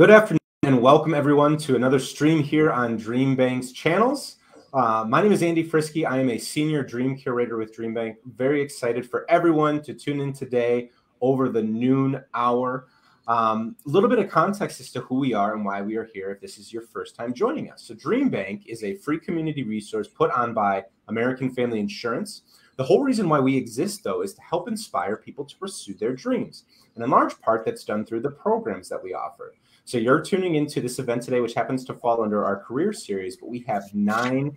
Good afternoon and welcome everyone to another stream here on DreamBank's channels. My name is Andy Frisky. I am a senior dream curator with DreamBank. Very excited for everyone to tune in today over the noon hour. A little bit of context as to who we are and why we are here if this is your first time joining us. So DreamBank is a free community resource put on by American Family Insurance. The whole reason why we exist, though, is to help inspire people to pursue their dreams. And in large part, that's done through the programs that we offer. So you're tuning into this event today, which happens to fall under our career series, but we have 9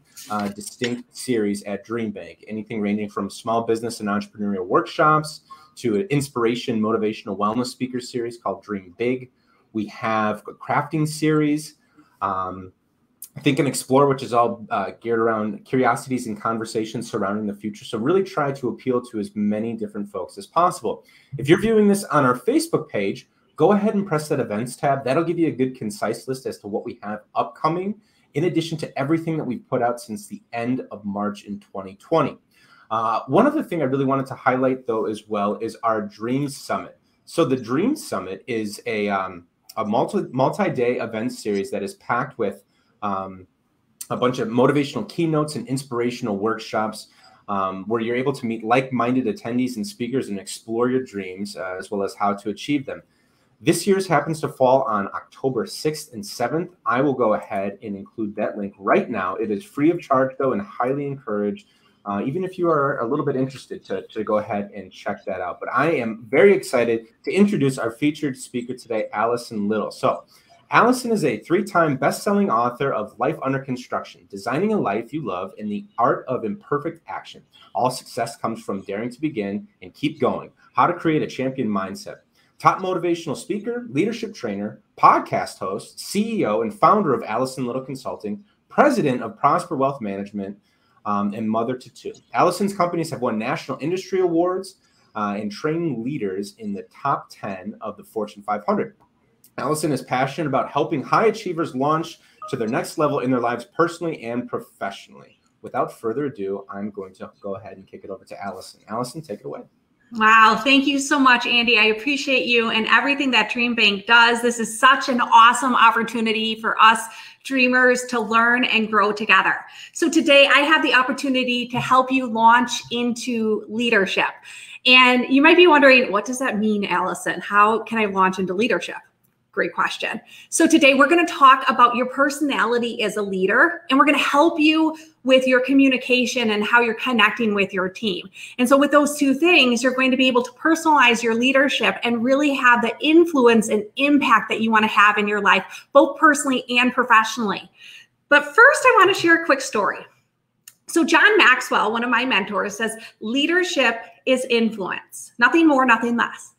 distinct series at DreamBank, anything ranging from small business and entrepreneurial workshops to an inspiration, motivational wellness speaker series called Dream Big. We have a crafting series, Think and Explore, which is all geared around curiosities and conversations surrounding the future. So really try to appeal to as many different folks as possible. If you're viewing this on our Facebook page, go ahead and press that events tab. That'll give you a good concise list as to what we have upcoming, in addition to everything that we've put out since the end of March in 2020. One other thing I really wanted to highlight, though, as well, is our Dream Summit. So the Dream Summit is a multi-day event series that is packed with a bunch of motivational keynotes and inspirational workshops where you're able to meet like-minded attendees and speakers and explore your dreams as well as how to achieve them. This year's happens to fall on October 6th and 7th. I will go ahead and include that link right now. It is free of charge, though, and highly encouraged, even if you are a little bit interested, to go ahead and check that out. But I am very excited to introduce our featured speaker today, Allison Liddle. So Allison is a 3-time best-selling author of Life Under Construction, Designing a Life You Love and the Art of Imperfect Action. All success comes from daring to begin and keep going. How to create a champion mindset. Top motivational speaker, leadership trainer, podcast host, CEO, and founder of Allison Liddle Consulting, president of Prosper Wealth Management, and mother to 2. Allison's companies have won national industry awards and trained leaders in the top 10 of the Fortune 500. Allison is passionate about helping high achievers launch to their next level in their lives personally and professionally. Without further ado, I'm going to go ahead and kick it over to Allison. Allison, take it away. Wow. Thank you so much, Andy. I appreciate you and everything that DreamBank does. This is such an awesome opportunity for us dreamers to learn and grow together. So today I have the opportunity to help you launch into leadership. And you might be wondering, what does that mean, Allison? How can I launch into leadership? Great question. So today we're going to talk about your personality as a leader, and we're going to help you with your communication and how you're connecting with your team. And so with those 2 things, you're going to be able to personalize your leadership and really have the influence and impact that you want to have in your life, both personally and professionally. But first, I want to share a quick story. So John Maxwell, one of my mentors, says leadership is influence, nothing more, nothing less.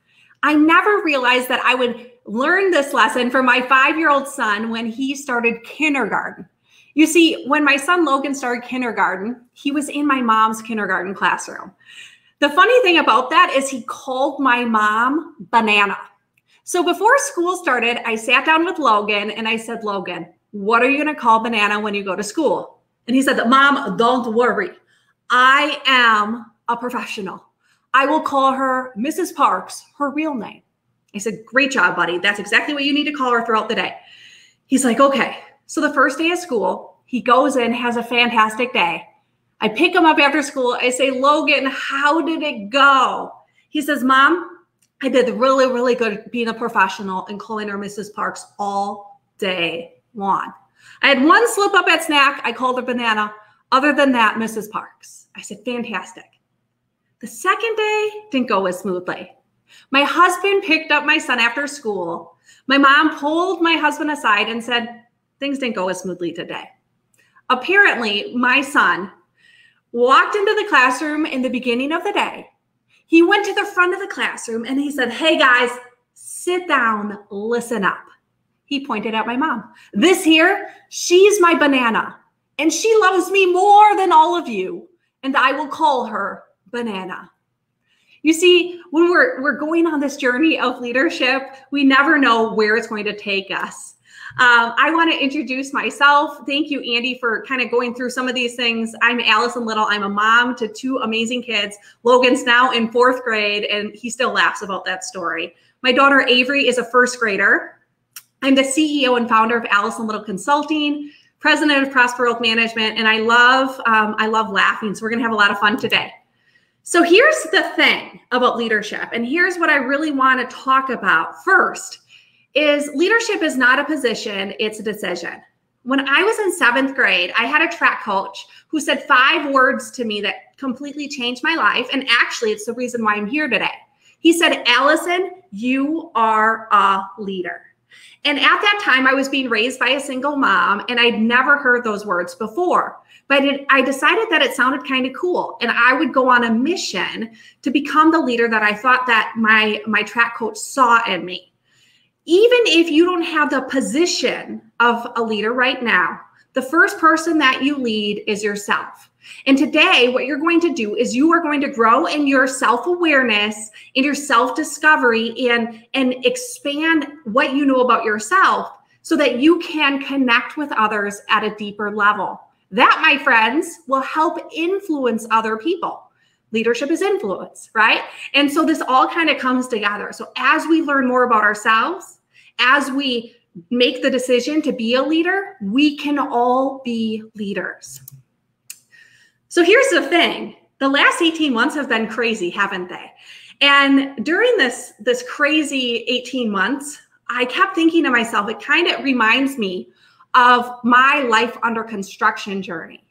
I never realized that I would learn this lesson from my 5-year-old son when he started kindergarten. You see, when my son Logan started kindergarten, he was in my mom's kindergarten classroom. The funny thing about that is he called my mom Banana. So before school started, I sat down with Logan and I said, Logan, what are you going to call Banana when you go to school? And he said, Mom, don't worry. I am a professional. I will call her Mrs. Parks, her real name. I said, great job, buddy. That's exactly what you need to call her throughout the day. He's like, okay. So the first day of school, he goes in, has a fantastic day. I pick him up after school. I say, Logan, how did it go? He says, Mom, I did really, really good being a professional and calling her Mrs. Parks all day long. I had one slip up at snack. I called her Banana. Other than that, Mrs. Parks. I said, fantastic. The second day didn't go as smoothly. My husband picked up my son after school. My mom pulled my husband aside and said, things didn't go as smoothly today. Apparently, my son walked into the classroom in the beginning of the day. He went to the front of the classroom and he said, hey guys, sit down, listen up. He pointed at my mom. This here, she's my Banana, and she loves me more than all of you, and I will call her Banana. You see, when we're going on this journey of leadership, we never know where it's going to take us. I want to introduce myself. Thank you, Andy, for kind of going through some of these things. I'm Allison Liddle. I'm a mom to 2 amazing kids. Logan's now in 4th grade, and he still laughs about that story. My daughter, Avery, is a 1st grader. I'm the CEO and founder of Allison Liddle Consulting, president of Prosper Wealth Management, and I love laughing. So we're going to have a lot of fun today. So here's the thing about leadership, and here's what I really want to talk about first, is leadership is not a position, it's a decision. When I was in 7th grade, I had a track coach who said 5 words to me that completely changed my life, and actually it's the reason why I'm here today. He said, Allison, you are a leader. And at that time, I was being raised by a single mom, and I'd never heard those words before. But I decided that it sounded kind of cool, and I would go on a mission to become the leader that I thought that my track coach saw in me. Even if you don't have the position of a leader right now, the first person that you lead is yourself. And today, what you're going to do is you are going to grow in your self-awareness, in your self-discovery, and expand what you know about yourself so that you can connect with others at a deeper level. That, my friends, will help influence other people. Leadership is influence, right? And so this all kind of comes together. So as we learn more about ourselves, as we make the decision to be a leader, we can all be leaders. So here's the thing. The last 18 months have been crazy, haven't they? And during this crazy 18 months, I kept thinking to myself, it kind of reminds me of my life under construction journey.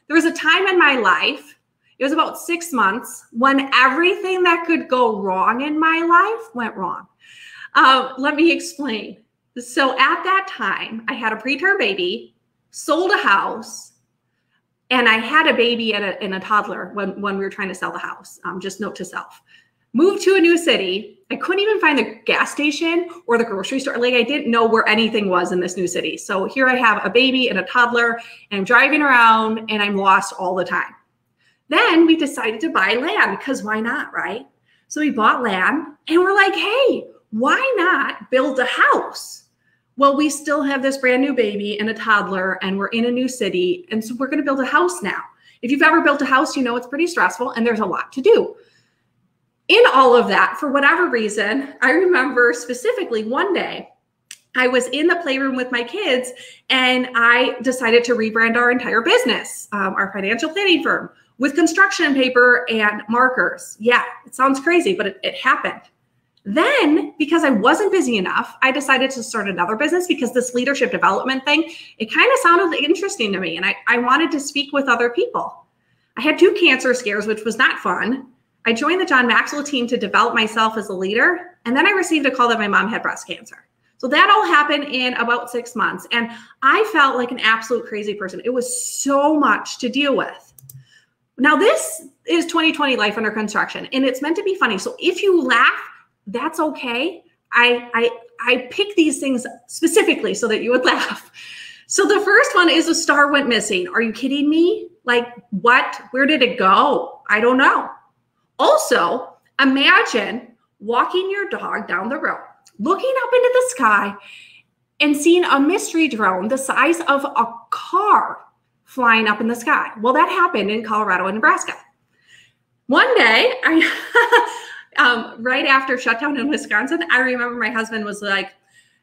There was a time in my life, it was about 6 months, when everything that could go wrong in my life went wrong. Let me explain. So at that time, I had a preterm baby, sold a house, and I had a baby and a toddler when we were trying to sell the house. Just note to self. Moved to a new city. I couldn't even find the gas station or the grocery store. Like, I didn't know where anything was in this new city. So here I have a baby and a toddler, and I'm driving around and I'm lost all the time. Then we decided to buy land because why not, right? So we bought land and we're like, hey, why not build a house? Well, we still have this brand new baby and a toddler, and we're in a new city. And so we're going to build a house now. If you've ever built a house, you know it's pretty stressful and there's a lot to do. In all of that, for whatever reason, I remember specifically one day I was in the playroom with my kids and I decided to rebrand our entire business, our financial planning firm, with construction paper and markers. Yeah, it sounds crazy, but it happened. Then, because I wasn't busy enough, I decided to start another business because this leadership development thing, it kind of sounded interesting to me. And I wanted to speak with other people. I had 2 cancer scares, which was not fun. I joined the John Maxwell team to develop myself as a leader. And then I received a call that my mom had breast cancer. So that all happened in about 6 months. And I felt like an absolute crazy person. It was so much to deal with. Now, this is 2020 Life Under Construction, and it's meant to be funny. So if you laugh, that's okay. I pick these things specifically so that you would laugh. So the first one is a star went missing. Are you kidding me? Like, what? Where did it go? I don't know. Also, imagine walking your dog down the road, looking up into the sky and seeing a mystery drone the size of a car flying up in the sky. Well, that happened in Colorado and Nebraska. One day, right after shutdown in Wisconsin, I remember my husband was like,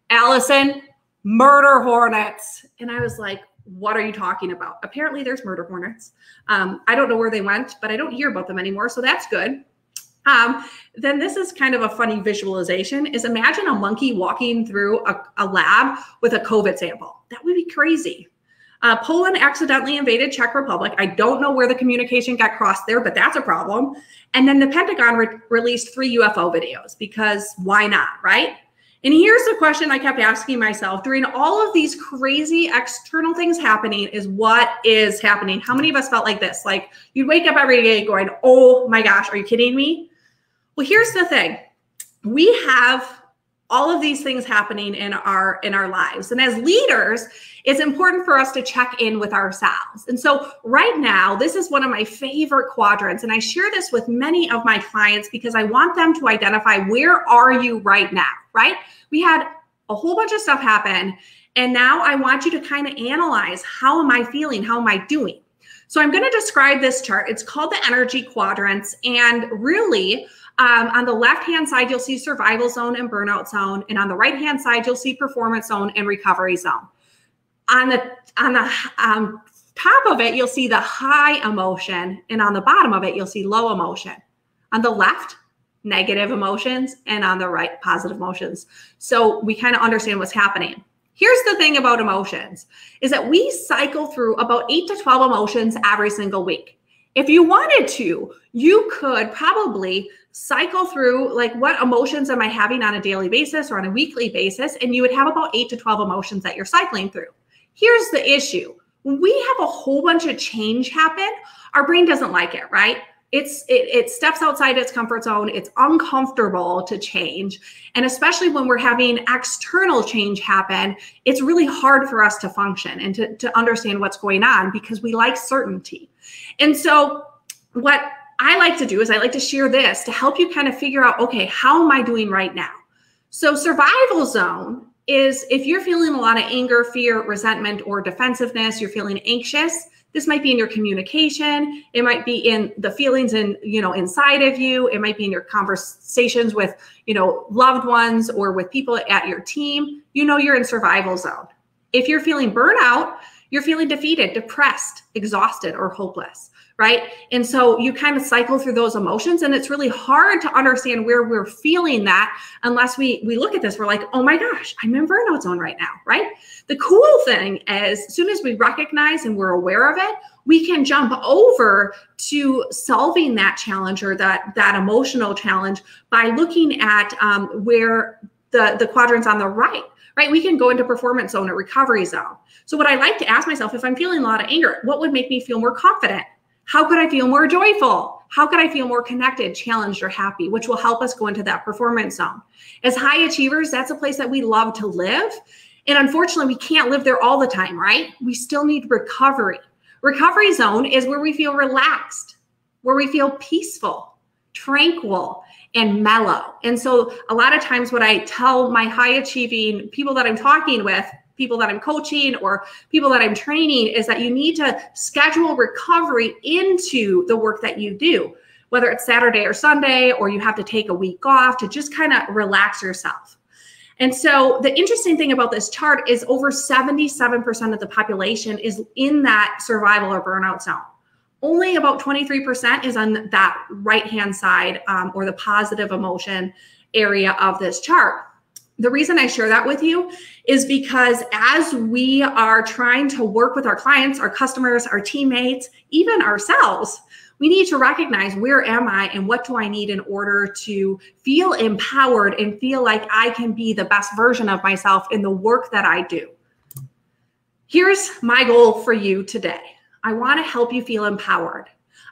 Allison, murder hornets. And I was like, what are you talking about? Apparently there's murder hornets. I don't know where they went, but I don't hear about them anymore. So that's good. Then this is kind of a funny visualization is imagine a monkey walking through a lab with a COVID sample. That would be crazy. Poland accidentally invaded Czech Republic. I don't know where the communication got crossed there, but that's a problem. And then the Pentagon released 3 UFO videos because why not, right? And here's the question I kept asking myself during all of these crazy external things happening is what is happening? How many of us felt like this? Like you'd wake up every day going, oh my gosh, are you kidding me? Well, here's the thing. We have all of these things happening in our lives. And as leaders, it's important for us to check in with ourselves. And so right now, this is one of my favorite quadrants. And I share this with many of my clients because I want them to identify where are you right now, right? We had a whole bunch of stuff happen. And now I want you to kind of analyze, how am I feeling? How am I doing? So I'm going to describe this chart. It's called the energy quadrants. And really, On the left-hand side, you'll see survival zone and burnout zone. And on the right-hand side, you'll see performance zone and recovery zone. On the top of it, you'll see the high emotion. And on the bottom of it, you'll see low emotion. On the left, negative emotions, and on the right, positive emotions. So we kind of understand what's happening. Here's the thing about emotions, is that we cycle through about 8 to 12 emotions every single week. If you wanted to, you could probably cycle through, like, what emotions am I having on a daily basis or on a weekly basis, and you would have about 8 to 12 emotions that you're cycling through. Here's the issue. When we have a whole bunch of change happen, our brain doesn't like it, right? It steps outside its comfort zone. It's uncomfortable to change. And especially when we're having external change happen, it's really hard for us to function and to understand what's going on, because we like certainty. And so what I like to do is I like to share this to help you kind of figure out, okay, how am I doing right now? So survival zone is if you're feeling a lot of anger, fear, resentment, or defensiveness, you're feeling anxious. This might be in your communication. It might be in the feelings inside of you. It might be in your conversations with, loved ones or with people at your team. You're in survival zone. If you're feeling burnout, you're feeling defeated, depressed, exhausted, or hopeless, right? And so you kind of cycle through those emotions, and it's really hard to understand where we're feeling that unless we look at this. We're like, oh my gosh, I'm in burnout zone right now, right? The cool thing is, as soon as we recognize and we're aware of it, we can jump over to solving that challenge or that emotional challenge by looking at where the quadrants on the right. Right? We can go into performance zone or recovery zone. So what I like to ask myself, if I'm feeling a lot of anger, what would make me feel more confident? How could I feel more joyful? How could I feel more connected, challenged, or happy, which will help us go into that performance zone? As high achievers, that's a place that we love to live. And unfortunately, we can't live there all the time, right? We still need recovery. Recovery zone is where we feel relaxed, where we feel peaceful, tranquil, and mellow. And so a lot of times what I tell my high achieving people that I'm talking with, people that I'm coaching or people that I'm training, is that you need to schedule recovery into the work that you do, whether it's Saturday or Sunday, or you have to take a week off to just kind of relax yourself. And so the interesting thing about this chart is over 77% of the population is in that survival or burnout zone. Only about 23% is on that right-hand side or the positive emotion area of this chart. The reason I share that with you is because as we are trying to work with our clients, our customers, our teammates, even ourselves, we need to recognize, where am I and what do I need in order to feel empowered and feel like I can be the best version of myself in the work that I do. Here's my goal for you today. I want to help you feel empowered.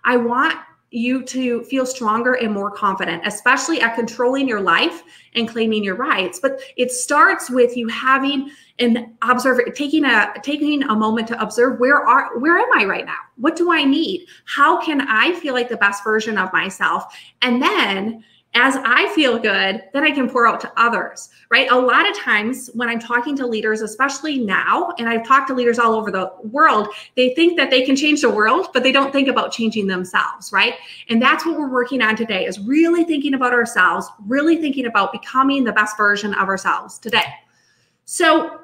I want you to feel stronger and more confident, especially at controlling your life and claiming your rights. But it starts with you having taking a moment to observe, where am I right now? What do I need? How can I feel like the best version of myself? And then as I feel good, then I can pour out to others, right? A lot of times when I'm talking to leaders, especially now, and I've talked to leaders all over the world, they think that they can change the world, but they don't think about changing themselves, right? And that's what we're working on today, is really thinking about ourselves, really thinking about becoming the best version of ourselves today. So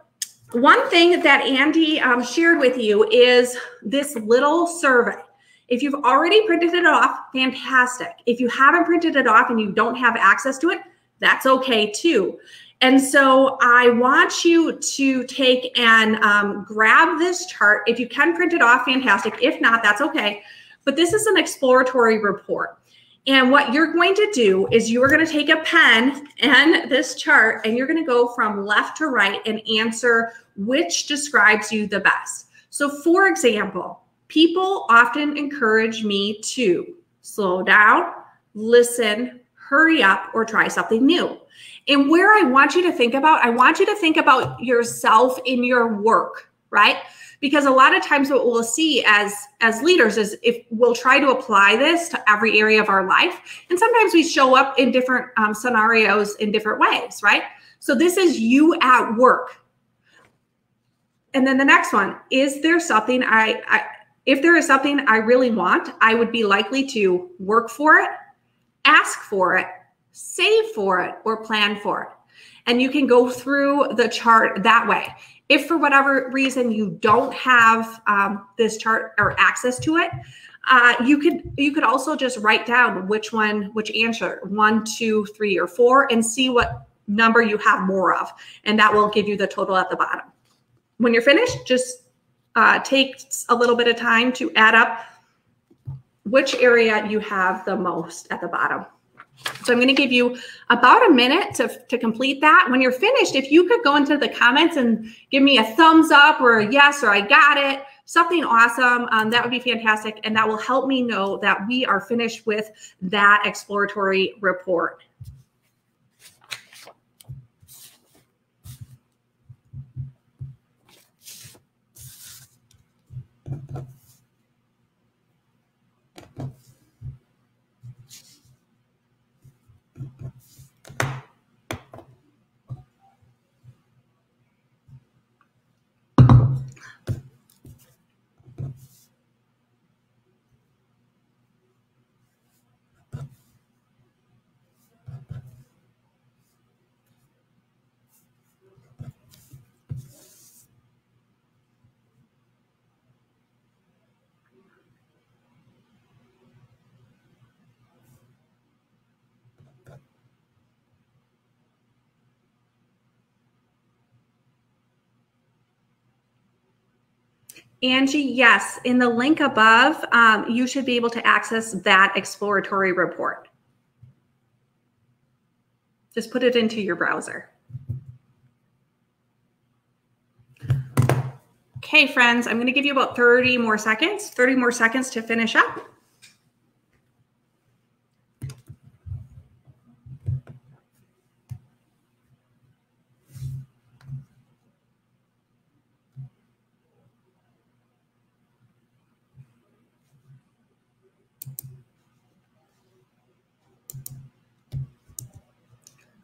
one thing that Andy shared with you is this little survey. If you've already printed it off, fantastic. If you haven't printed it off and you don't have access to it, that's okay too. And so I want you to take and grab this chart. If you can print it off, fantastic. If not, that's okay. But this is an exploratory report. And what you're going to do is you are going to take a pen and this chart, and you're going to go from left to right and answer which describes you the best. So for example, people often encourage me to slow down, listen, hurry up, or try something new. And where I want you to think about yourself in your work, right? Because a lot of times what we'll see as leaders is if we'll try to apply this to every area of our life. And sometimes we show up in different scenarios in different ways, right? So this is you at work. And then the next one, is there something if there is something I really want, I would be likely to work for it ask for it, save for it, or plan for it. And you can go through the chart that way. If for whatever reason you don't have this chart or access to it, you could also just write down which answer, 1, 2, 3, or 4, and see what number you have more of, and that will give you the total at the bottom. When you're finished, just take a little bit of time to add up which area you have the most at the bottom. So I'm going to give you about a minute to complete that. When you're finished, if you could go into the comments and give me a thumbs up or a yes or I got it, something awesome, that would be fantastic. And that will help me know that we are finished with that exploratory report. Angie, yes, in the link above, you should be able to access that exploratory report. Just put it into your browser. Okay, friends, I'm going to give you about 30 more seconds to finish up.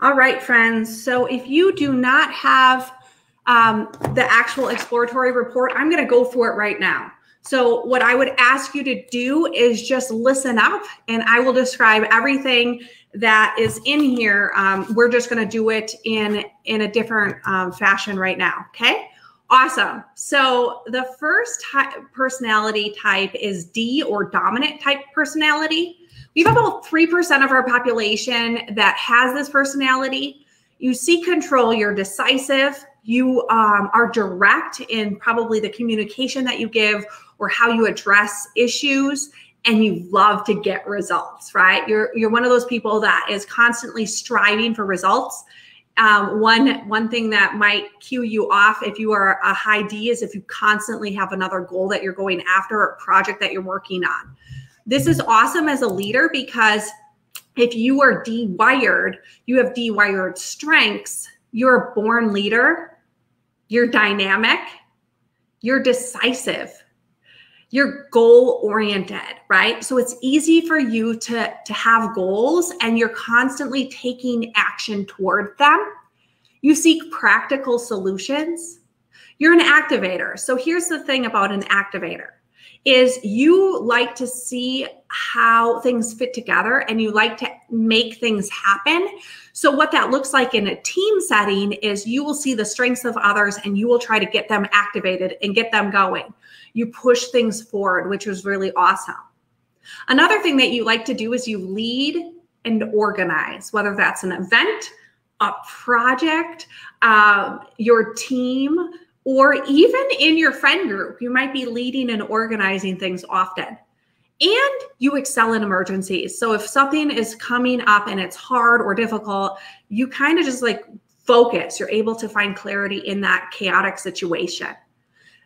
All right, friends. So if you do not have the actual exploratory report, I'm going to go through it right now. So what I would ask you to do is just listen up, and I will describe everything that is in here. We're just going to do it in a different fashion right now. Okay. Awesome. So the first personality type is D, or dominant type personality. We have about 3% of our population that has this personality. You seek control, you're decisive, you are direct in probably the communication that you give or how you address issues, and you love to get results, right? You're one of those people that is constantly striving for results. One thing that might cue you off if you are a high D is if you constantly have another goal that you're going after or a project that you're working on. This is awesome as a leader because if you are D-wired, you have D-wired strengths, you're a born leader, you're dynamic, you're decisive, you're goal-oriented, right? So it's easy for you to have goals and you're constantly taking action toward them. You seek practical solutions. You're an activator. So here's the thing about an activator. Is you like to see how things fit together and you like to make things happen. So what that looks like in a team setting is you will see the strengths of others and you will try to get them activated and get them going. You push things forward, which is really awesome. Another thing that you like to do is you lead and organize, whether that's an event, a project, your team, or even in your friend group. You might be leading and organizing things often. And you excel in emergencies. So if something is coming up and it's hard or difficult, you kind of just like focus. You're able to find clarity in that chaotic situation.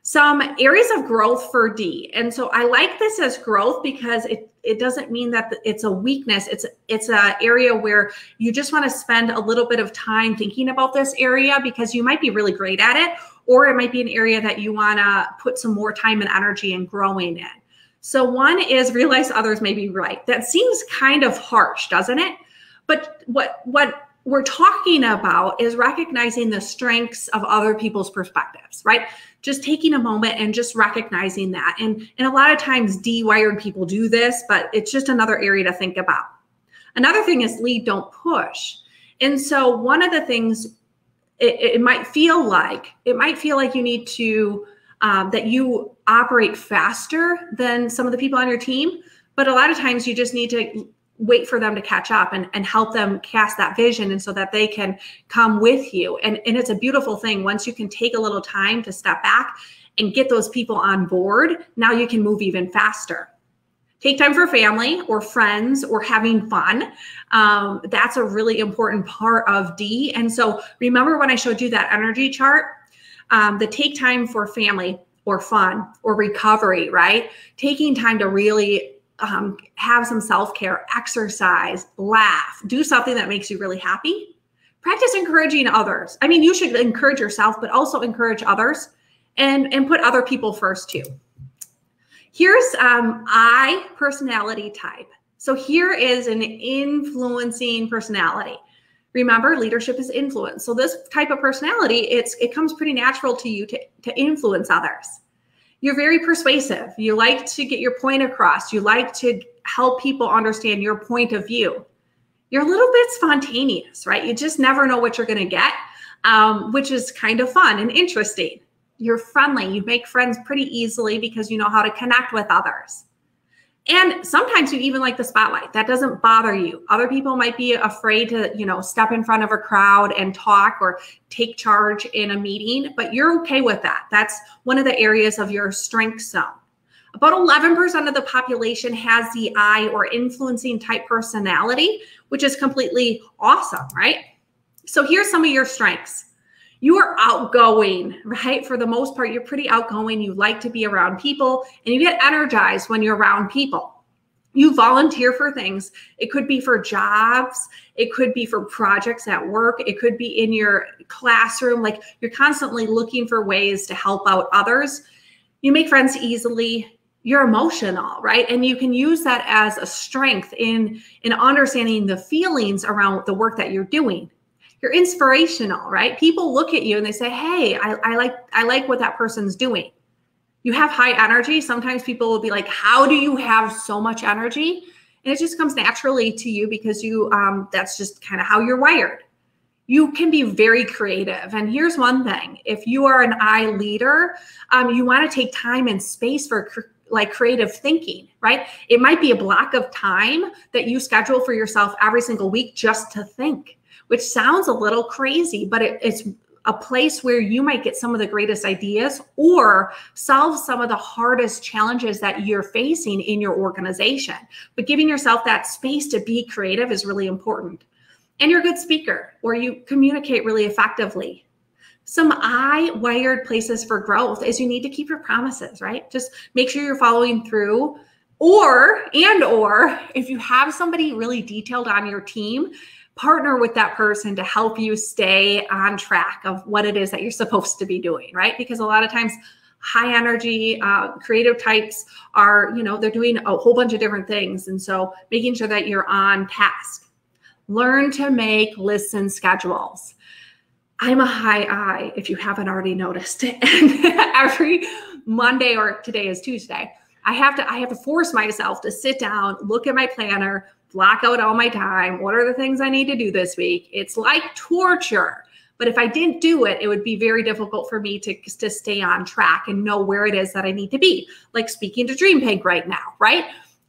Some areas of growth for D. And so I like this as growth because it doesn't mean that it's a weakness. It's an area where you just want to spend a little bit of time thinking about this area because you might be really great at it, or it might be an area that you want to put some more time and energy in growing in. So one is realize others may be right. That seems kind of harsh, doesn't it? But what we're talking about is recognizing the strengths of other people's perspectives, right? Just taking a moment and just recognizing that. And a lot of times D-wired people do this, but it's just another area to think about. Another thing is lead, don't push. And so one of the things it might feel like you need to, that you operate faster than some of the people on your team. But a lot of times you just need to wait for them to catch up and help them cast that vision, and so that they can come with you. And it's a beautiful thing. Once you can take a little time to step back and get those people on board, now you can move even faster. Take time for family or friends or having fun. That's a really important part of D. And so remember when I showed you that energy chart, the take time for family or fun or recovery, right? Taking time to really have some self-care, exercise, laugh, do something that makes you really happy. Practice encouraging others. I mean, you should encourage yourself, but also encourage others and put other people first too. Here's I personality type. So here is an influencing personality. Remember, leadership is influence. So this type of personality, it comes pretty natural to you to influence others. You're very persuasive. You like to get your point across. You like to help people understand your point of view. You're a little bit spontaneous, right? You just never know what you're going to get, which is kind of fun and interesting. You're friendly. You make friends pretty easily because you know how to connect with others. And sometimes you even like the spotlight. That doesn't bother you. Other people might be afraid to, step in front of a crowd and talk or take charge in a meeting, but you're okay with that. That's one of the areas of your strength zone. About 11% of the population has the I or influencing type personality, which is completely awesome, right? So here's some of your strengths. You are outgoing, right? For the most part, you're pretty outgoing. You like to be around people and you get energized when you're around people. You volunteer for things. It could be for jobs. It could be for projects at work. It could be in your classroom. Like you're constantly looking for ways to help out others. You make friends easily. You're emotional, right? And you can use that as a strength in understanding the feelings around the work that you're doing. You're inspirational, right? People look at you and they say, hey, I like what that person's doing. You have high energy. Sometimes people will be like, how do you have so much energy? And it just comes naturally to you because that's just kind of how you're wired. You can be very creative. And here's one thing. If you are an I leader, you want to take time and space for creative thinking, right? It might be a block of time that you schedule for yourself every single week just to think, which sounds a little crazy, but it's a place where you might get some of the greatest ideas or solve some of the hardest challenges that you're facing in your organization. But giving yourself that space to be creative is really important. And you're a good speaker, or you communicate really effectively. Some I-wired places for growth is you need to keep your promises, right? Just make sure you're following through. Or if you have somebody really detailed on your team, partner with that person to help you stay on track of what it is that you're supposed to be doing, right? Because a lot of times high energy, creative types are, they're doing a whole bunch of different things. And so making sure that you're on task. Learn to make lists and schedules. I'm a high I, if you haven't already noticed. And every Monday, or today is Tuesday, I have to force myself to sit down, look at my planner, block out all my time. What are the things I need to do this week? It's like torture. But if I didn't do it, it would be very difficult for me to stay on track and know where it is that I need to be, like speaking to DreamBank right now, right?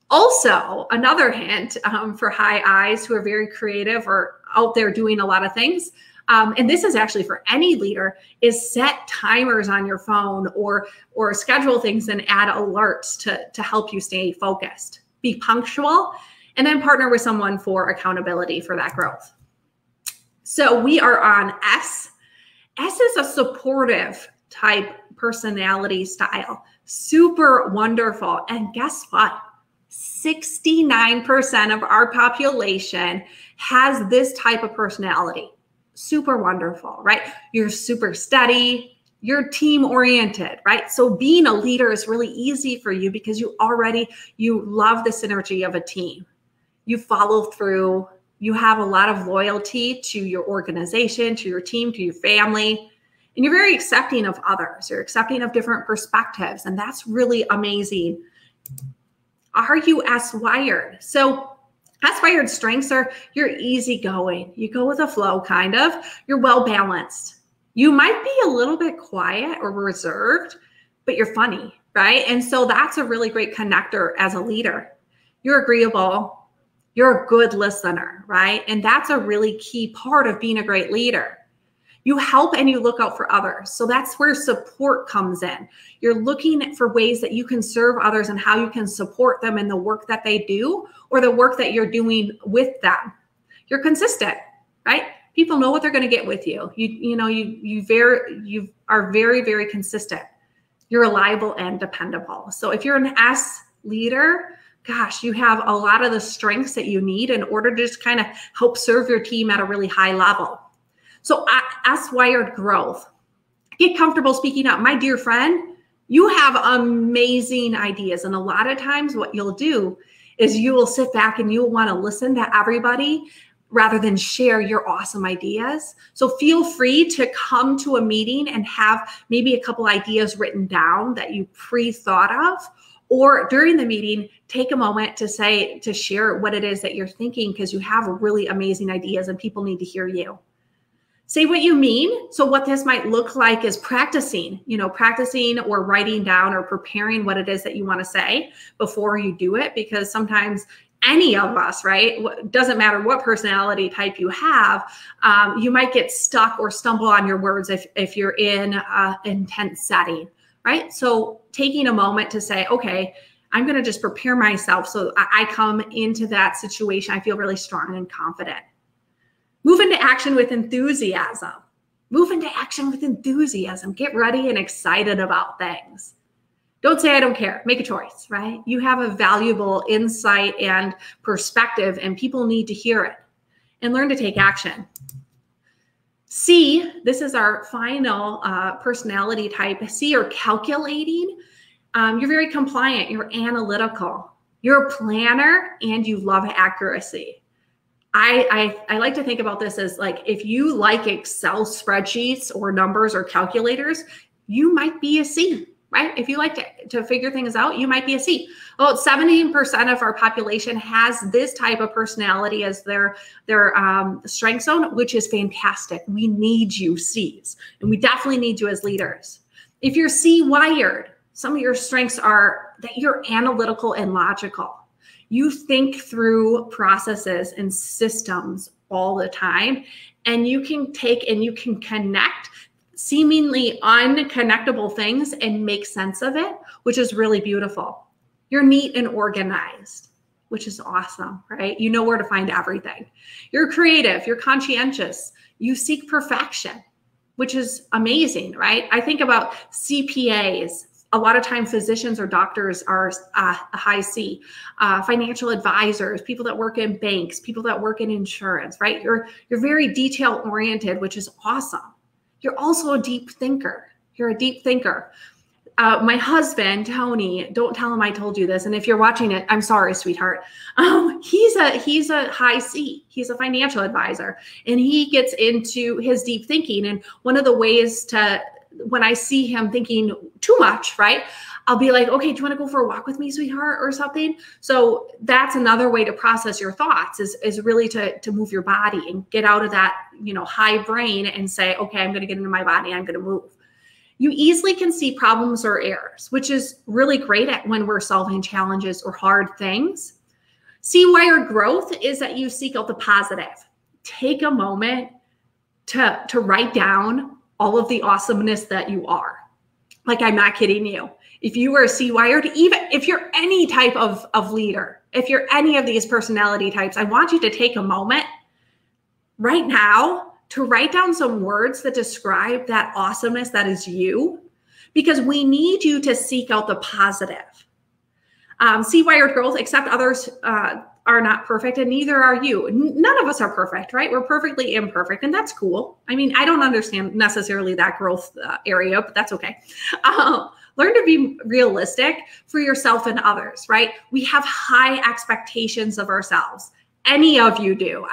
Also, another hint for high I's who are very creative or out there doing a lot of things, and this is actually for any leader, is set timers on your phone or schedule things and add alerts to help you stay focused. Be punctual. And then partner with someone for accountability for that growth. So we are on S. S is a supportive type personality style. Super wonderful. And guess what? 69% of our population has this type of personality. Super wonderful, right? You're super steady. You're team oriented, right? So being a leader is really easy for you because you love the synergy of a team. You follow through, you have a lot of loyalty to your organization, to your team, to your family, and you're very accepting of others. You're accepting of different perspectives, and that's really amazing. Are you S-wired? So S-wired strengths are you're easygoing. You go with the flow, kind of. You're well-balanced. You might be a little bit quiet or reserved, but you're funny, right? And so that's a really great connector as a leader. You're agreeable. You're a good listener, right? And that's a really key part of being a great leader. You help and you look out for others. So that's where support comes in. You're looking for ways that you can serve others and how you can support them in the work that they do or the work that you're doing with them. You're consistent, right? People know what they're going to get with you. You are very, very consistent. You're reliable and dependable. So if you're an S leader, gosh, you have a lot of the strengths that you need in order to just kind of help serve your team at a really high level. So S-wired growth. Get comfortable speaking up. My dear friend, you have amazing ideas. And a lot of times what you'll do is you will sit back and you'll want to listen to everybody rather than share your awesome ideas. So feel free to come to a meeting and have maybe a couple ideas written down that you pre-thought of. Or during the meeting, take a moment to share what it is that you're thinking because you have really amazing ideas and people need to hear you. Say what you mean. So what this might look like is practicing or writing down or preparing what it is that you want to say before you do it, because sometimes any of us, right? Doesn't matter what personality type you have, you might get stuck or stumble on your words if you're in an intense setting, right? So taking a moment to say, okay, I'm going to just prepare myself so I come into that situation, I feel really strong and confident. Move into action with enthusiasm. Move into action with enthusiasm. Get ready and excited about things. Don't say, I don't care. Make a choice, right? You have a valuable insight and perspective, and people need to hear it. And learn to take action. C, this is our final personality type. C, or calculating. You're very compliant. You're analytical. You're a planner, and you love accuracy. I like to think about this as like, if you like Excel spreadsheets or numbers or calculators, you might be a C, right? If you like to figure things out, you might be a C. Well, 17% of our population has this type of personality as their strength zone, which is fantastic. We need you Cs, and we definitely need you as leaders. If you're C-wired, some of your strengths are that you're analytical and logical. You think through processes and systems all the time, and you can take and you can connect seemingly unconnectable things and make sense of it, which is really beautiful. You're neat and organized, which is awesome, right? You know where to find everything. You're creative, you're conscientious, you seek perfection, which is amazing, right? I think about CPAs. A lot of time physicians or doctors are a high C, financial advisors, people that work in banks, people that work in insurance, right? You're very detail oriented, which is awesome. You're also a deep thinker. You're a deep thinker. My husband, Tony, don't tell him I told you this. And if you're watching it, I'm sorry, sweetheart. He's a high C. He's a financial advisor, and he gets into his deep thinking. And one of the ways when I see him thinking too much, right, I'll be like, okay, do you want to go for a walk with me, sweetheart, or something? So that's another way to process your thoughts is really to move your body and get out of that, high brain and say, okay, I'm going to get into my body. I'm going to move. You easily can see problems or errors, which is really great at when we're solving challenges or hard things. C-wired growth is that you seek out the positive. Take a moment to write down all of the awesomeness that you are. Like, I'm not kidding you. If you are C-wired, even if you're any type of leader, if you're any of these personality types, I want you to take a moment right now to write down some words that describe that awesomeness that is you, because we need you to seek out the positive. C-wired growth, except others are not perfect, and neither are you. None of us are perfect, right? We're perfectly imperfect, and that's cool. I mean, I don't understand necessarily that growth area, but that's okay. Learn to be realistic for yourself and others, right? We have high expectations of ourselves. Any of you do.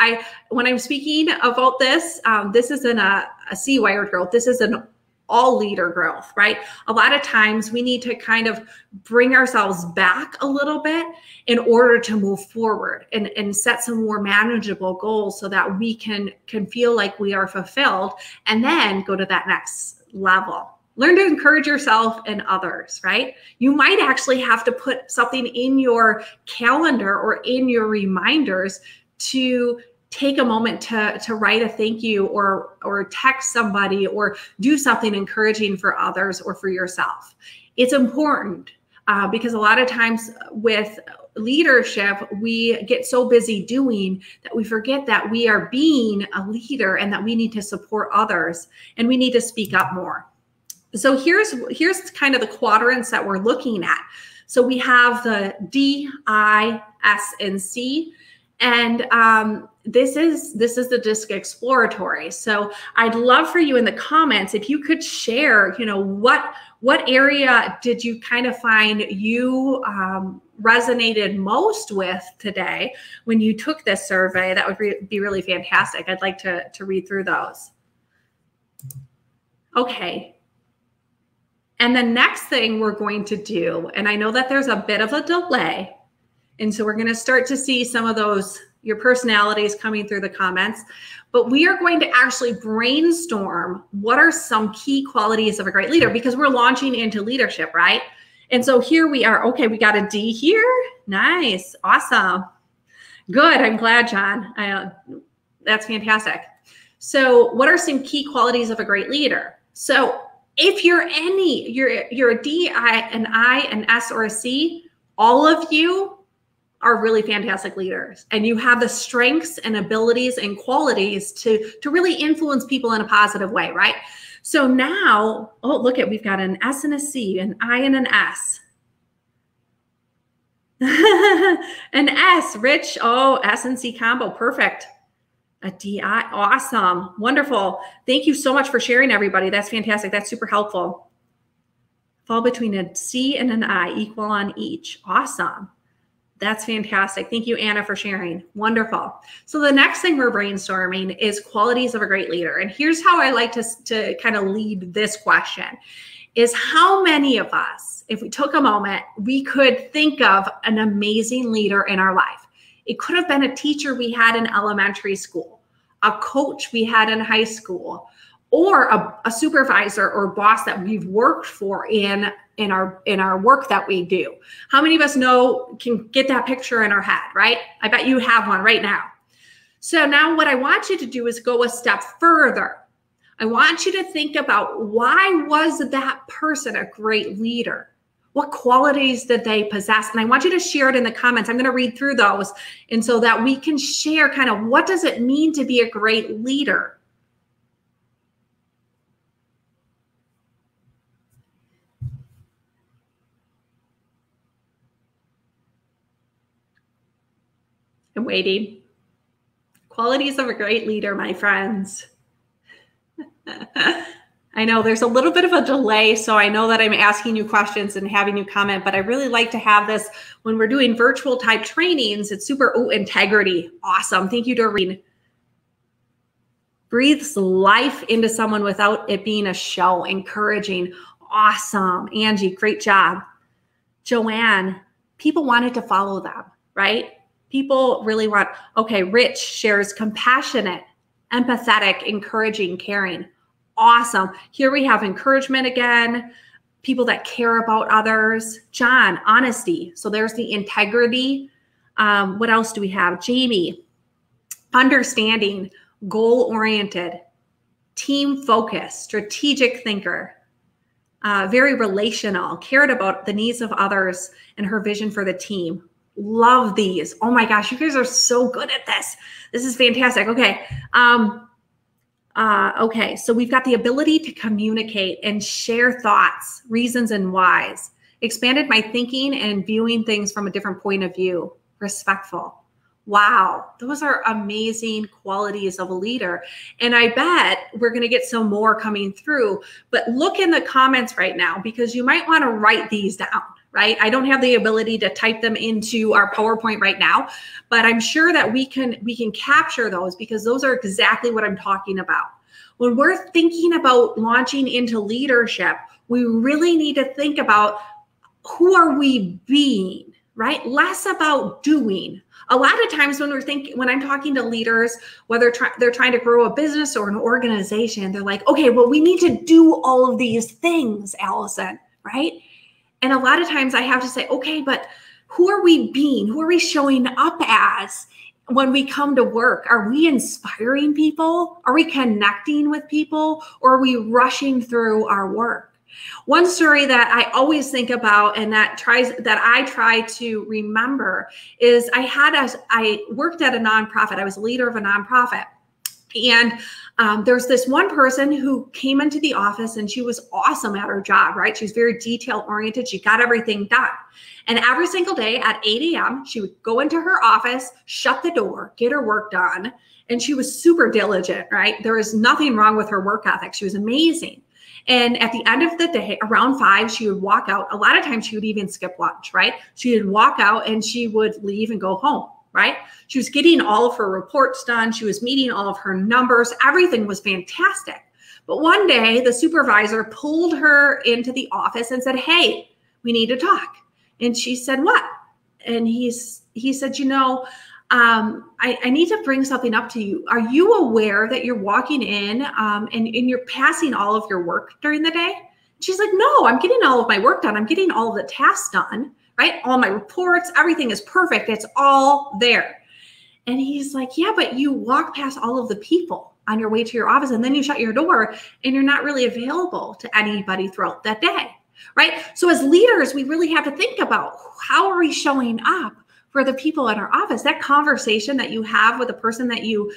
When I'm speaking about this, this isn't a C-wired growth. This is an all leader growth, right? A lot of times we need to kind of bring ourselves back a little bit in order to move forward and set some more manageable goals so that we can feel like we are fulfilled and then go to that next level. Learn to encourage yourself and others, right? You might actually have to put something in your calendar or in your reminders to take a moment to write a thank you or text somebody or do something encouraging for others or for yourself. It's important because a lot of times with leadership, we get so busy doing that we forget that we are being a leader and that we need to support others and we need to speak up more. So here's kind of the quadrants that we're looking at. So we have the D, I, S, and C. And this is the DISC Exploratory. So I'd love for you in the comments if you could share, what area did you kind of find you resonated most with today when you took this survey? That would be really fantastic. I'd like to read through those. Okay. And the next thing we're going to do, and I know that there's a bit of a delay, and so we're going to start to see some of those, your personalities coming through the comments, but we are going to actually brainstorm what are some key qualities of a great leader because we're launching into leadership, right? And so here we are. Okay, we got a D here. Nice. Awesome. Good. I'm glad, John. That's fantastic. So what are some key qualities of a great leader? So if you're a D, an I, an S, or a C, all of you are really fantastic leaders. And you have the strengths and abilities and qualities to really influence people in a positive way, right? So now, oh, look at, we've got an S and a C, an I and an S. An S, Rich, oh, S and C combo, perfect. A DI, awesome, wonderful. Thank you so much for sharing, everybody. That's fantastic. That's super helpful. Fall between a C and an I, equal on each. Awesome. That's fantastic. Thank you, Anna, for sharing. Wonderful. So the next thing we're brainstorming is qualities of a great leader. And here's how I like to kind of lead this question is how many of us, if we took a moment, we could think of an amazing leader in our life. It could have been a teacher we had in elementary school, a coach we had in high school, or a supervisor or boss that we've worked for in our work that we do. How many of us can get that picture in our head, right? I bet you have one right now. So now what I want you to do is go a step further. I want you to think about, why was that person a great leader? What qualities did they possess? And I want you to share it in the comments. I'm going to read through those, and so that we can share kind of what does it mean to be a great leader? I'm waiting. Qualities of a great leader, my friends. I know there's a little bit of a delay, so I know that I'm asking you questions and having you comment, but I really like to have this when we're doing virtual type trainings. It's super, integrity. Awesome. Thank you, Doreen. Breathes life into someone without it being a show. Encouraging. Awesome. Angie, great job. Joanne, people wanted to follow them, right? People really want, okay, Rich shares compassionate, empathetic, encouraging, caring. Awesome. Here we have encouragement again, people that care about others. John, honesty. So there's the integrity. What else do we have? Jamie, understanding, goal-oriented, team-focused, strategic thinker, very relational, cared about the needs of others and her vision for the team. Love these. Oh my gosh, you guys are so good at this. This is fantastic. Okay. Okay, so we've got the ability to communicate and share thoughts, reasons, and whys. Expanded my thinking and viewing things from a different point of view. Respectful. Wow, those are amazing qualities of a leader. And I bet we're going to get some more coming through. But look in the comments right now, because you might want to write these down. Right? I don't have the ability to type them into our PowerPoint right now, but I'm sure that we can capture those, because those are exactly what I'm talking about. when we're thinking about launching into leadership, we really need to think about who are we being, right? Less about doing. A lot of times when I'm talking to leaders, whether they're trying to grow a business or an organization, they're like, okay, well, we need to do all of these things, Allison, right? And a lot of times I have to say, okay, but who are we being? Who are we showing up as when we come to work? Are we inspiring people? Are we connecting with people? Or are we rushing through our work? One story that I always think about and that I try to remember is I worked at a nonprofit. I was a leader of a nonprofit. And there's this one person who came into the office and she was awesome at her job, right? She was very detail oriented. She got everything done. And every single day at 8 a.m., she would go into her office, shut the door, get her work done. And she was super diligent, right? There was nothing wrong with her work ethic. She was amazing. And at the end of the day, around 5, she would walk out. A lot of times she would even skip lunch, right? She would walk out and she would leave and go home, right? She was getting all of her reports done. She was meeting all of her numbers. Everything was fantastic. But one day the supervisor pulled her into the office and said, hey, we need to talk. And she said, what? And he said, you know, I need to bring something up to you. Are you aware that you're walking in and you're passing all of your work during the day? She's like, no, I'm getting all of my work done. I'm getting all of the tasks done, right? All my reports, everything is perfect. It's all there. And he's like, yeah, but you walk past all of the people on your way to your office and then you shut your door and you're not really available to anybody throughout that day, right? So as leaders, we really have to think about how are we showing up for the people in our office. That conversation that you have with the person that you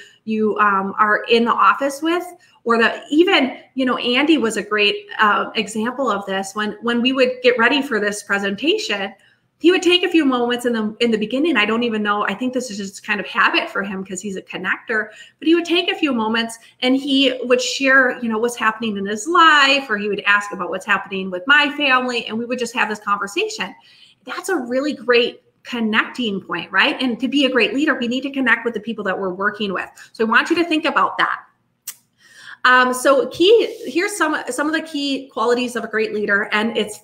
are in the office with, or even, you know, Andy was a great example of this. When we would get ready for this presentation, he would take a few moments in the beginning. I don't even know. I think this is just kind of habit for him because he's a connector. But he would take a few moments and he would share, you know, what's happening in his life, or he would ask about what's happening with my family, and we would just have this conversation. That's a really great connecting point, right? And to be a great leader, we need to connect with the people that we're working with. So I want you to think about that. Here's some of the key qualities of a great leader, and it's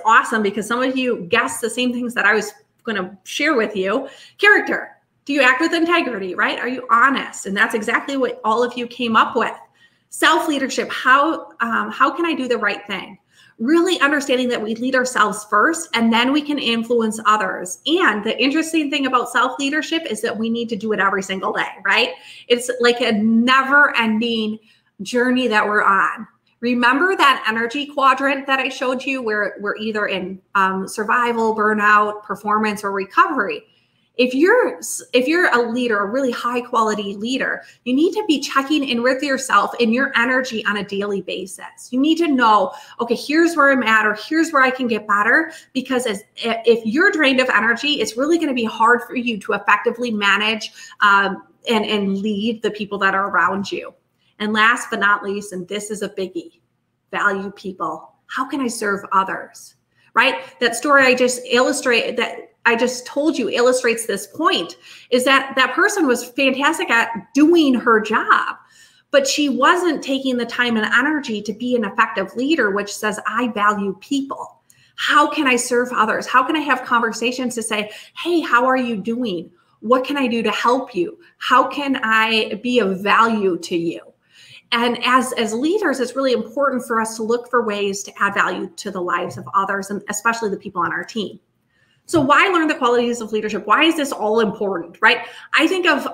awesome because some of you guessed the same things that I was going to share with you. Character. Do you act with integrity, right? Are you honest? And that's exactly what all of you came up with. Self-leadership. How can I do the right thing? Really understanding that we lead ourselves first and then we can influence others. And the interesting thing about self-leadership is that we need to do it every single day, right? It's like a never-ending journey that we're on. Remember that energy quadrant that I showed you where we're either in survival, burnout, performance, or recovery. If you're a leader, a really high quality leader, you need to be checking in with yourself and your energy on a daily basis. You need to know, okay, here's where I'm at, or here's where I can get better, because if you're drained of energy, it's really going to be hard for you to effectively manage and lead the people that are around you. And last but not least, and this is a biggie, value people. How can I serve others, right? That story I just told you illustrates this point, is that that person was fantastic at doing her job, but she wasn't taking the time and energy to be an effective leader, which says, I value people. How can I serve others? How can I have conversations to say, hey, how are you doing? What can I do to help you? How can I be of value to you? And as leaders, it's really important for us to look for ways to add value to the lives of others, and especially the people on our team. So why learn the qualities of leadership? Why is this all important, right? I think of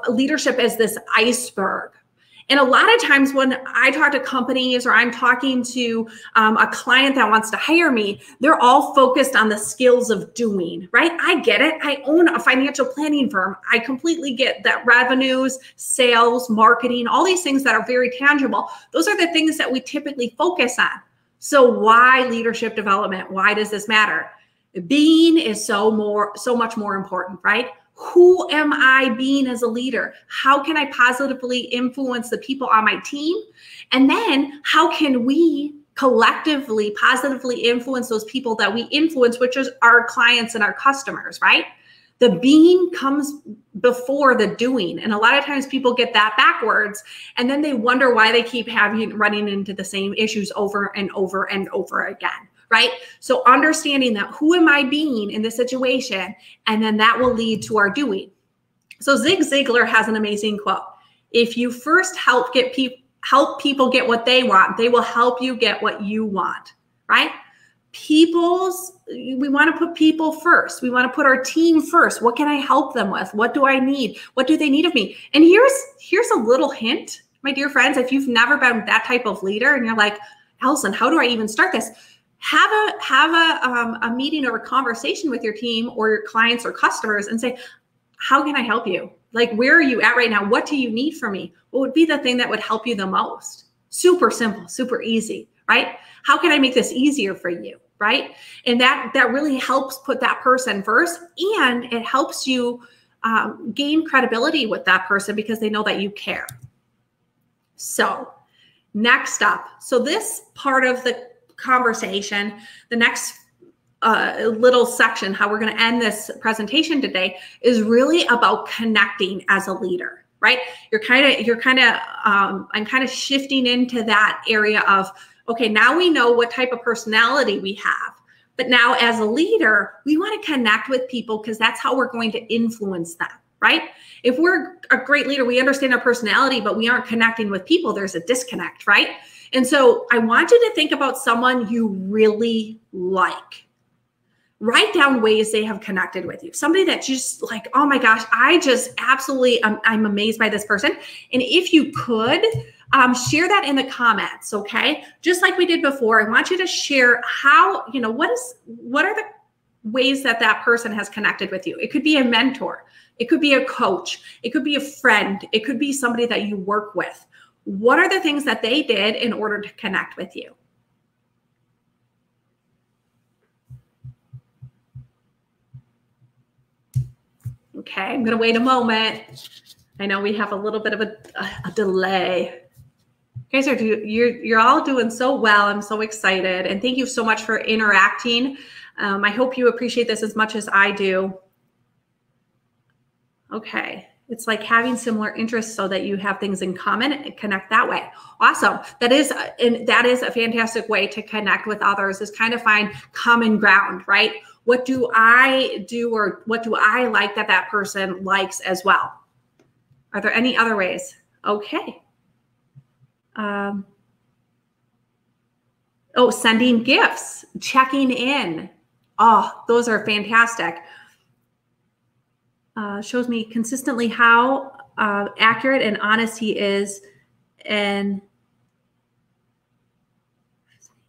leadership as this iceberg. And a lot of times when I talk to companies or I'm talking to a client that wants to hire me, they're all focused on the skills of doing, right? I get it. I own a financial planning firm. I completely get that revenues, sales, marketing, all these things that are very tangible. Those are the things that we typically focus on. So why leadership development? Why does this matter? Being is so much more important, right? Who am I being as a leader? How can I positively influence the people on my team? And then how can we collectively positively influence those people that we influence, which is our clients and our customers, right? The being comes before the doing. And a lot of times people get that backwards, and then they wonder why they keep running into the same issues over and over and over again, right? So understanding that, who am I being in this situation? And then that will lead to our doing. So Zig Ziglar has an amazing quote. If you first help people get what they want, they will help you get what you want, right? We want to put people first. We want to put our team first. What can I help them with? What do I need? What do they need of me? And here's a little hint, my dear friends. If you've never been that type of leader and you're like, Allison, how do I even start this? Have a meeting or a conversation with your team or your clients or customers and say, how can I help you? Like, where are you at right now? What do you need from me? What would be the thing that would help you the most? Super simple, super easy, right? How can I make this easier for you? Right? And that really helps put that person first, and it helps you gain credibility with that person because they know that you care. So next up, so this part of the conversation, the next little section, how we're going to end this presentation today, is really about connecting as a leader, right? I'm kind of shifting into that area of, okay, now we know what type of personality we have, but now as a leader, we want to connect with people because that's how we're going to influence them, right? If we're a great leader, we understand our personality, but we aren't connecting with people, there's a disconnect, right? And so I want you to think about someone you really like. Write down ways they have connected with you. Somebody that just like, oh my gosh, I just absolutely, I'm amazed by this person. And if you could, share that in the comments, okay? Just like we did before, I want you to share how, what are the ways that that person has connected with you? It could be a mentor. It could be a coach. It could be a friend. It could be somebody that you work with. What are the things that they did in order to connect with you? Okay, I'm going to wait a moment. I know we have a little bit of a delay. You guys you're all doing so well. I'm so excited. And thank you so much for interacting. I hope you appreciate this as much as I do. Okay. It's like having similar interests so that you have things in common and connect that way. Awesome. That is a fantastic way to connect with others, is kind of find common ground, right? What do I do, or what do I like that that person likes as well? Are there any other ways? Okay. Sending gifts, checking in. Oh, those are fantastic. Shows me consistently how accurate and honest he is. And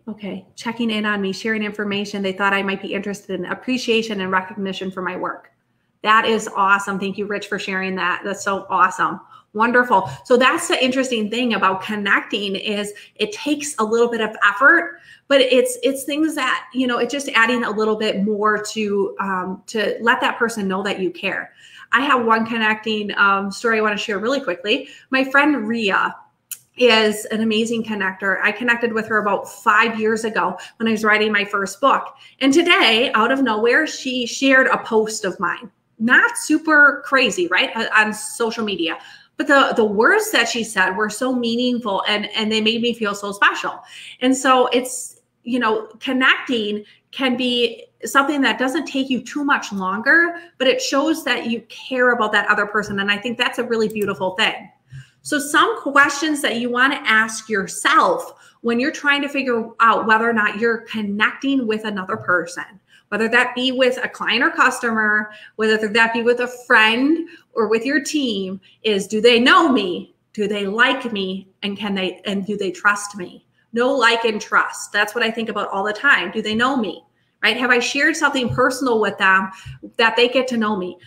okay, checking in on me, sharing information they thought I might be interested in, appreciation and recognition for my work. That is awesome. Thank you, Rich, for sharing that. That's so awesome. Wonderful. So that's the interesting thing about connecting, is it takes a little bit of effort, but it's things that, it's just adding a little bit more to let that person know that you care. I have one connecting story I want to share really quickly. My friend Ria is an amazing connector. I connected with her about 5 years ago when I was writing my first book. And today, out of nowhere, she shared a post of mine. Not super crazy, right? On social media. But the words that she said were so meaningful, and they made me feel so special. And so it's, connecting can be something that doesn't take you too much longer, but it shows that you care about that other person. And I think that's a really beautiful thing. So some questions that you want to ask yourself when you're trying to figure out whether or not you're connecting with another person, whether that be with a client or customer, whether that be with a friend or with your team, is, do they know me? Do they like me? And do they trust me? Know, like, and trust. That's what I think about all the time. Do they know me? Right? Have I shared something personal with them that they get to know me?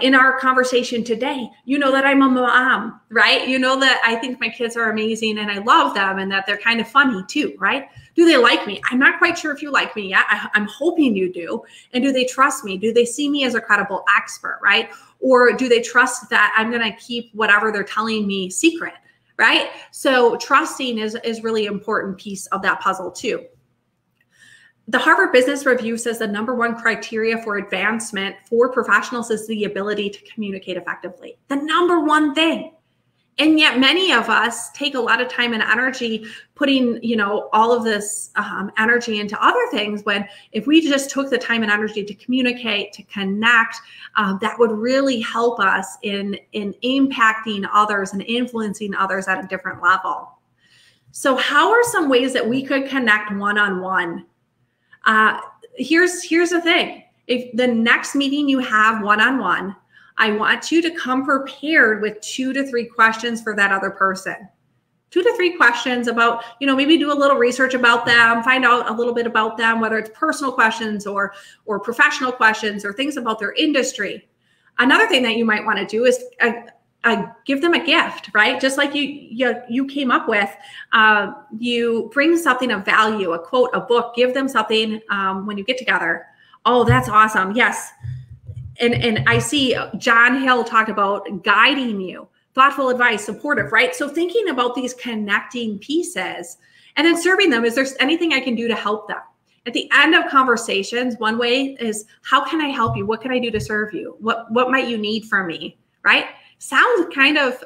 In our conversation today, that I'm a mom, right? That I think my kids are amazing and I love them, and that they're kind of funny too, right? Do they like me? I'm not quite sure if you like me yet. I'm hoping you do. And do they trust me? Do they see me as a credible expert, right? Or do they trust that I'm going to keep whatever they're telling me secret, right? So trusting is really important piece of that puzzle too. The Harvard Business Review says the #1 criteria for advancement for professionals is the ability to communicate effectively. The #1 thing. And yet many of us take a lot of time and energy putting, all of this energy into other things, when if we just took the time and energy to communicate, to connect, that would really help us in impacting others and influencing others at a different level. So how are some ways that we could connect one-on-one? Here's the thing. If the next meeting you have one-on-one, I want you to come prepared with 2 to 3 questions for that other person. 2 to 3 questions about, maybe do a little research about them, find out a little bit about them, whether it's personal questions or professional questions or things about their industry. Another thing that you might want to do is give them a gift, right? Just like you came up with, you bring something of value, a quote, a book, give them something when you get together. Oh, that's awesome. Yes. And I see John Hill talked about guiding you, thoughtful advice, supportive, right? So thinking about these connecting pieces and then serving them. Is there anything I can do to help them? At the end of conversations, one way is, how can I help you? What can I do to serve you? What might you need from me, right? Sounds kind of,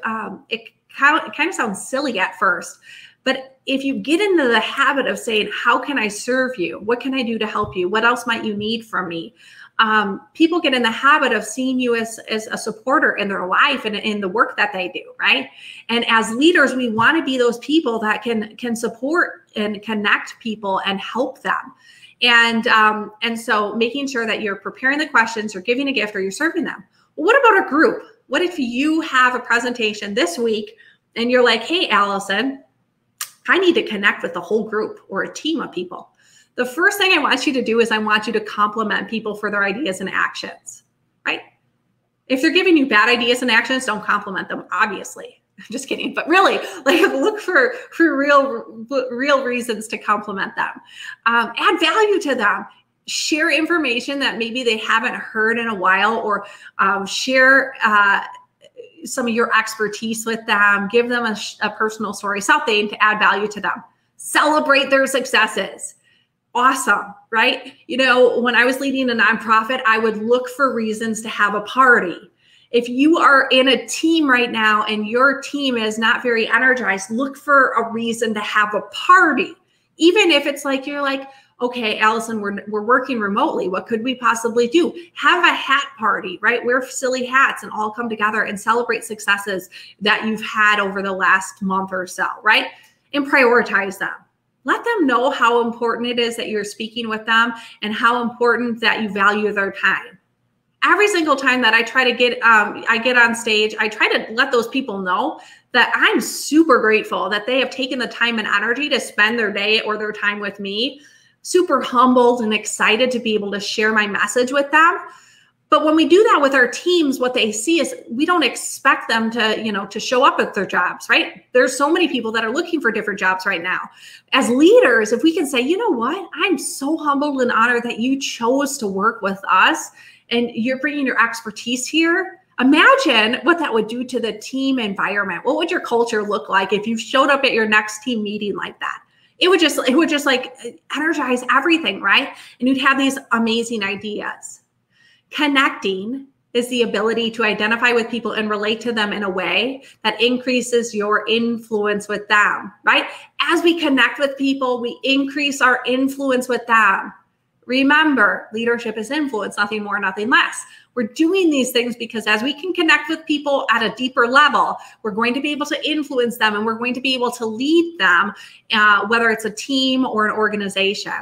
it kind of sounds silly at first, but if you get into the habit of saying, how can I serve you? What can I do to help you? What else might you need from me? People get in the habit of seeing you as a supporter in their life and in the work that they do, right? And as leaders, we want to be those people that can support and connect people and help them. And so making sure that you're preparing the questions, you're giving a gift, or you're serving them. Well, what about a group? What if you have a presentation this week and you're like, hey, Allison, I need to connect with the whole group or a team of people. The first thing I want you to do is I want you to compliment people for their ideas and actions, right? If they're giving you bad ideas and actions, don't compliment them, obviously. I'm just kidding. But really, look for real reasons to compliment them. Add value to them. Share information that maybe they haven't heard in a while, or share some of your expertise with them. Give them a personal story, something to add value to them. Celebrate their successes. Awesome, right? When I was leading a nonprofit, I would look for reasons to have a party. If you are in a team right now and your team is not very energized, look for a reason to have a party. Even if it's like, you're like, okay, Allison, we're working remotely. What could we possibly do? Have a hat party, right? Wear silly hats and all come together and celebrate successes that you've had over the last month or so, right? And prioritize them. Let them know how important it is that you're speaking with them and how important that you value their time. Every single time that I try to get on stage, I try to let those people know that I'm super grateful that they have taken the time and energy to spend their day or their time with me. Super humbled and excited to be able to share my message with them. But when we do that with our teams, what they see is we don't expect them to show up at their jobs, right? There's so many people that are looking for different jobs right now. As leaders, if we can say, you know what, I'm so humbled and honored that you chose to work with us and you're bringing your expertise here. Imagine what that would do to the team environment. What would your culture look like if you showed up at your next team meeting like that? It would just like energize everything, right? And you'd have these amazing ideas. Connecting is the ability to identify with people and relate to them in a way that increases your influence with them, right? As we connect with people, we increase our influence with them. Remember, leadership is influence, nothing more, nothing less. We're doing these things because as we can connect with people at a deeper level, we're going to be able to influence them and we're going to be able to lead them, whether it's a team or an organization.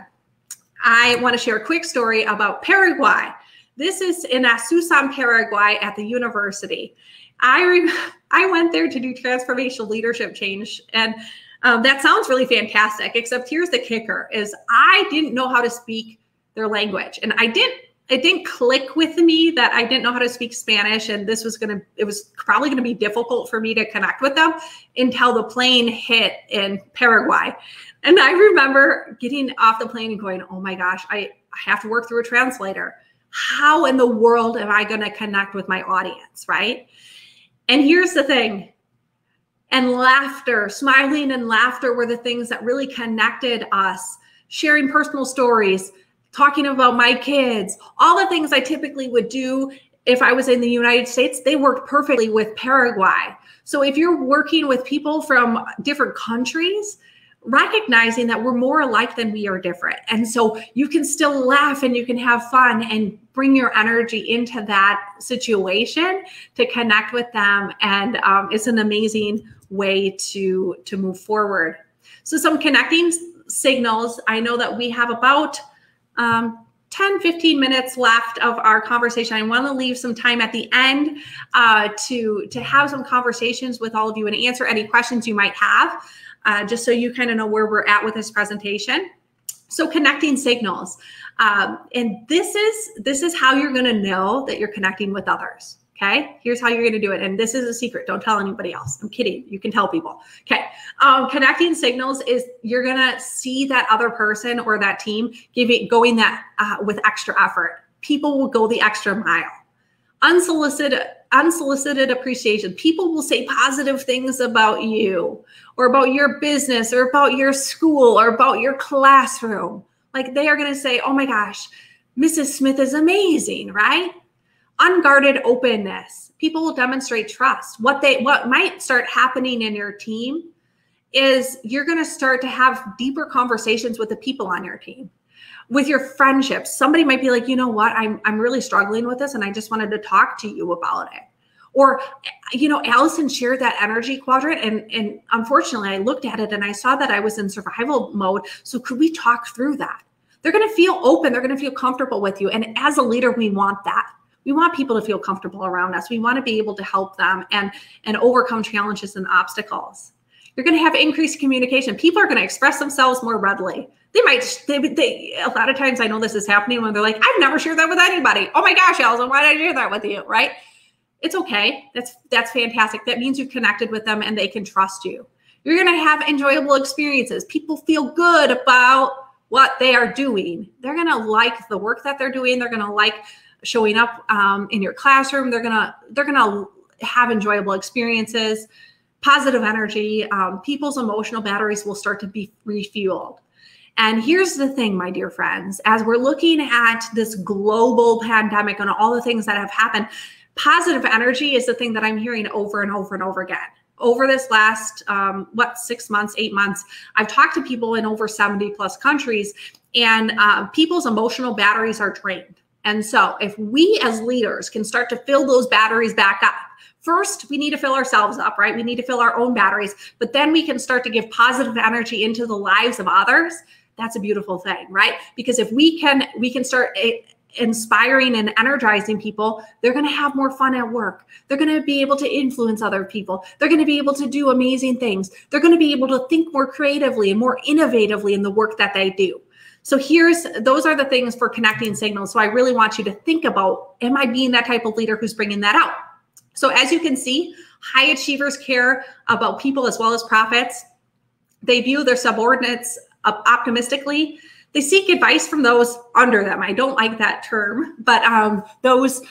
I want to share a quick story about Paraguay. This is in Asunción, Paraguay at the university. I went there to do transformational leadership change. And that sounds really fantastic, except here's the kicker is I didn't know how to speak their language. And it didn't click with me that I didn't know how to speak Spanish. And it was probably going to be difficult for me to connect with them until the plane hit in Paraguay. And I remember getting off the plane and going, oh my gosh, I have to work through a translator. How in the world am I going to connect with my audience, right? And here's the thing. And laughter, smiling and laughter were the things that really connected us sharing personal stories, talking about my kids, all the things I typically would do if I was in the United States, they worked perfectly with Paraguay. So if you're working with people from different countries, recognizing that we're more alike than we are different. And so you can still laugh and you can have fun and bring your energy into that situation to connect with them. And it's an amazing way to move forward. So some connecting signals. I know that we have about 10, 15 minutes left of our conversation. I want to leave some time at the end to have some conversations with all of you and answer any questions you might have, just so you kind of know where we're at with this presentation. So connecting signals. And this is how you're going to know that you're connecting with others. Okay, here's how you're going to do it. And this is a secret. Don't tell anybody else. I'm kidding. You can tell people. Okay. Connecting signals is you're going to see that other person or that team going that with extra effort. People will go the extra mile. Unsolicited appreciation. People will say positive things about you or about your business or about your school or about your classroom. Like they are going to say, oh my gosh, Mrs. Smith is amazing, right? Unguarded openness. People will demonstrate trust. What might start happening in your team is you're going to start to have deeper conversations with the people on your team, with your friendships. Somebody might be like, you know what, I'm really struggling with this and I just wanted to talk to you about it. Or, you know, Allison shared that energy quadrant and unfortunately I looked at it and I saw that I was in survival mode. So could we talk through that? They're going to feel open. They're going to feel comfortable with you. And as a leader, we want that. We want people to feel comfortable around us. We want to be able to help them and overcome challenges and obstacles. You're going to have increased communication. People are going to express themselves more readily. A lot of times I know this is happening when they're like, I've never shared that with anybody. Oh my gosh, Allison, why did I share that with you? Right? It's okay. That's fantastic. That means you've connected with them and they can trust you. You're going to have enjoyable experiences. People feel good about what they are doing. They're going to like the work that they're doing. They're going to like showing up in your classroom. They're gonna have enjoyable experiences, positive energy. People's emotional batteries will start to be refueled. And here's the thing, my dear friends, as we're looking at this global pandemic and all the things that have happened, positive energy is the thing that I'm hearing over and over and over again. Over this last, 6 months, 8 months, I've talked to people in over 70 plus countries, and people's emotional batteries are drained. And so if we as leaders can start to fill those batteries back up, first, we need to fill ourselves up, right? We need to fill our own batteries, but then we can start to give positive energy into the lives of others. That's a beautiful thing, right? Because if we can start inspiring and energizing people, they're going to have more fun at work. They're going to be able to influence other people. They're going to be able to do amazing things. They're going to be able to think more creatively and more innovatively in the work that they do. So those are the things for connecting signals. So I really want you to think about, am I being that type of leader who's bringing that out? So as you can see, high achievers care about people as well as profits. They view their subordinates optimistically. They seek advice from those under them. I don't like that term, but those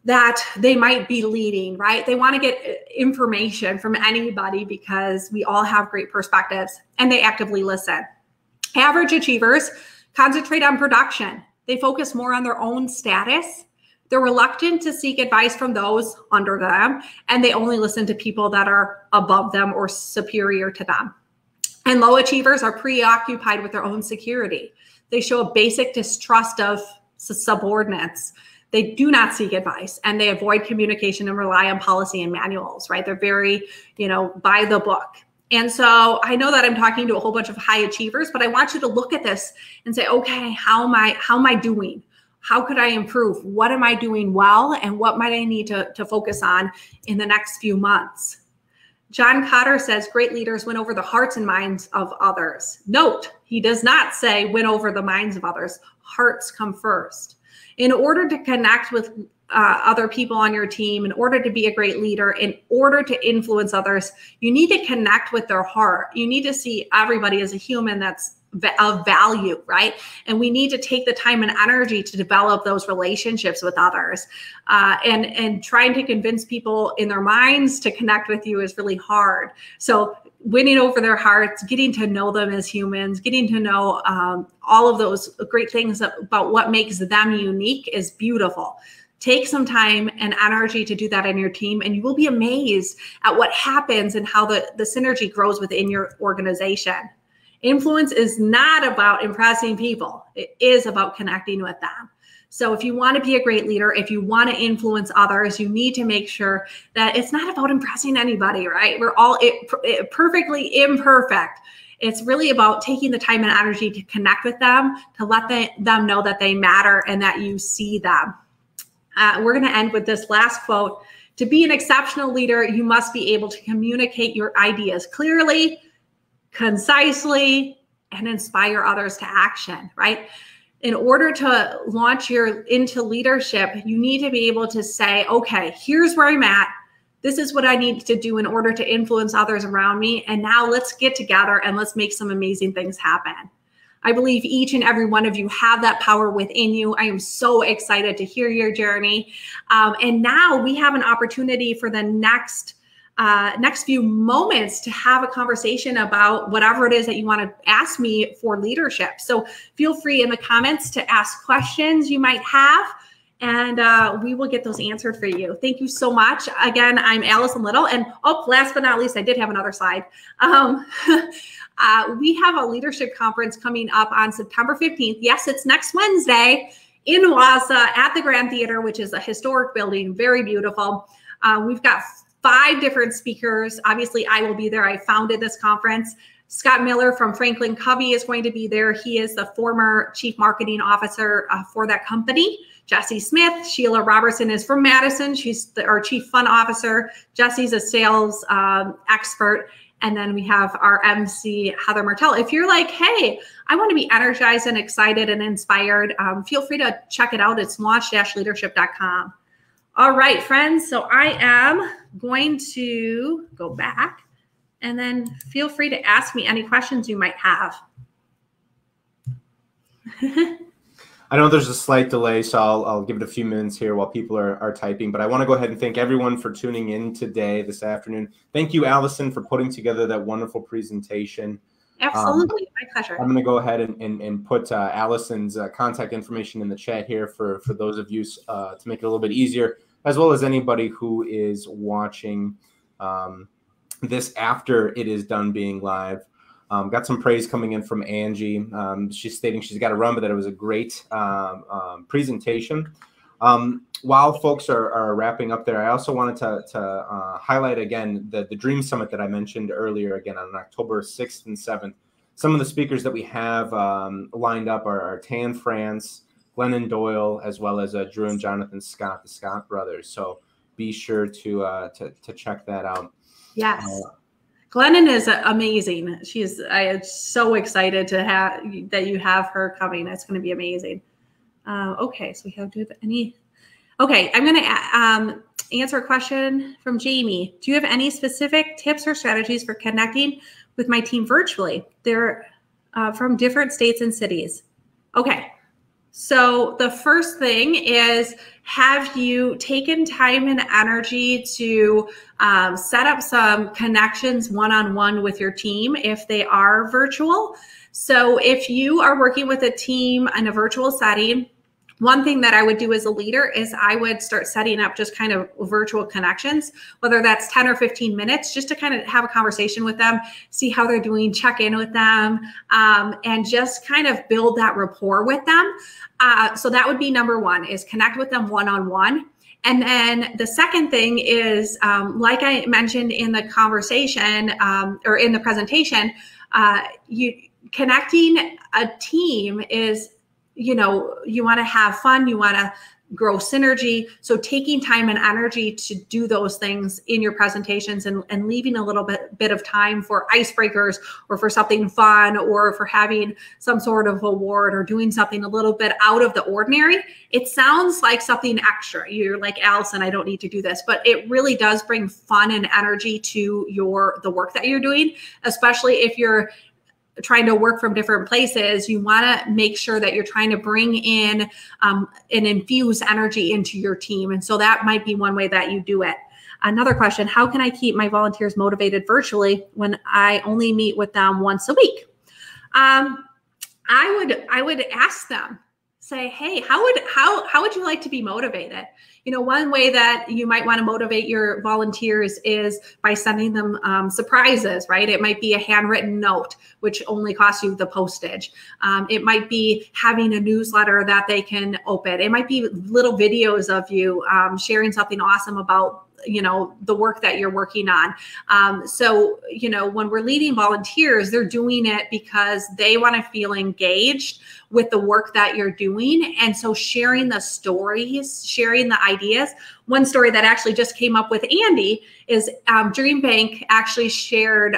that they might be leading, right? They want to get information from anybody because we all have great perspectives, and they actively listen. Average achievers concentrate on production. They focus more on their own status. They're reluctant to seek advice from those under them, and they only listen to people that are above them or superior to them. And low achievers are preoccupied with their own security. They show a basic distrust of subordinates. They do not seek advice, and they avoid communication and rely on policy and manuals, right? They're very, by the book. And so I know that I'm talking to a whole bunch of high achievers, but I want you to look at this and say, okay, how am I doing? How could I improve? What am I doing well? And what might I need to focus on in the next few months? John Cotter says, great leaders win over the hearts and minds of others. Note, he does not say win over the minds of others. Hearts come first. In order to connect with other people on your team, in order to be a great leader, in order to influence others, you need to connect with their heart. You need to see everybody as a human that's of value, right? And we need to take the time and energy to develop those relationships with others. And trying to convince people in their minds to connect with you is really hard. So winning over their hearts, getting to know them as humans, getting to know all of those great things about what makes them unique is beautiful. Take some time and energy to do that in your team, and you will be amazed at what happens and how the synergy grows within your organization. Influence is not about impressing people. It is about connecting with them. So if you want to be a great leader, if you want to influence others, you need to make sure that it's not about impressing anybody, right? We're all perfectly imperfect. It's really about taking the time and energy to connect with them, to let them know that they matter and that you see them. We're going to end with this last quote. To be an exceptional leader, you must be able to communicate your ideas clearly, concisely, and inspire others to action, right? In order to launch into leadership, you need to be able to say, okay, here's where I'm at. This is what I need to do in order to influence others around me. And now let's get together and let's make some amazing things happen. I believe each and every one of you have that power within you. I am so excited to hear your journey. And now we have an opportunity for the next few moments to have a conversation about whatever it is that you want to ask me for leadership. So feel free in the comments to ask questions you might have, and we will get those answered for you. Thank you so much. Again, I'm Allison Liddle, and last but not least, I did have another slide. We have a leadership conference coming up on September 15th. Yes, it's next Wednesday in Wausau at the Grand Theater, which is a historic building, very beautiful. We've got 5 different speakers. Obviously, I will be there. I founded this conference. Scott Miller from Franklin Covey is going to be there. He is the former chief marketing officer for that company. Jesse Smith, Sheila Robertson is from Madison. She's our chief fun officer. Jesse's a sales expert. And then we have our MC, Heather Martell. If you're like, hey, I want to be energized and excited and inspired, feel free to check it out. It's launch-leadership.com. All right, friends. So I am going to go back, and then feel free to ask me any questions you might have. I know there's a slight delay, so I'll give it a few minutes here while people are typing. But I want to go ahead and thank everyone for tuning in today, this afternoon. Thank you, Allison, for putting together that wonderful presentation. Absolutely, my pleasure. I'm going to go ahead and put Allison's contact information in the chat here for those of you to make it a little bit easier, as well as anybody who is watching this after it is done being live. Got some praise coming in from Angie. She's stating she's got to run, but that it was a great presentation. While folks are wrapping up there, I also wanted to highlight again the Dream Summit that I mentioned earlier, again on October 6th and 7th. Some of the speakers that we have lined up are Tan France, Glennon Doyle, as well as Drew and Jonathan Scott, the Scott brothers. So be sure to check that out. Yes. Glennon is amazing. I am so excited to have that you have her coming. That's going to be amazing. Okay, so we have any. Okay, I'm going to answer a question from Jamie. Do you have any specific tips or strategies for connecting with my team virtually? They're from different states and cities. Okay. So the first thing is, have you taken time and energy to set up some connections one-on-one with your team if they are virtual? So if you are working with a team in a virtual setting, one thing that I would do as a leader is I would start setting up just kind of virtual connections, whether that's 10 or 15 minutes, just to kind of have a conversation with them, see how they're doing, check in with them, and just kind of build that rapport with them. So that would be number one, is connect with them one-on-one. And then the second thing is, like I mentioned in the conversation or in the presentation, connecting a team is, you want to have fun, you want to grow synergy. So taking time and energy to do those things in your presentations and leaving a little bit of time for icebreakers or for something fun or for having some sort of award or doing something a little bit out of the ordinary. It sounds like something extra. You're like, Allison, I don't need to do this, but it really does bring fun and energy to the work that you're doing, especially if you're trying to work from different places. You want to make sure that you're trying to bring in and infuse energy into your team. And so that might be one way that you do it. Another question, how can I keep my volunteers motivated virtually when I only meet with them once a week? I would ask them, say, hey, how would you like to be motivated? You know, one way that you might want to motivate your volunteers is by sending them surprises, right? It might be a handwritten note, which only costs you the postage. It might be having a newsletter that they can open. It might be little videos of you sharing something awesome about, you know, the work that you're working on. So, you know, when we're leading volunteers, they're doing it because they want to feel engaged with the work that you're doing. And so sharing the stories, sharing the ideas. One story that actually just came up with Andy is DreamBank actually shared,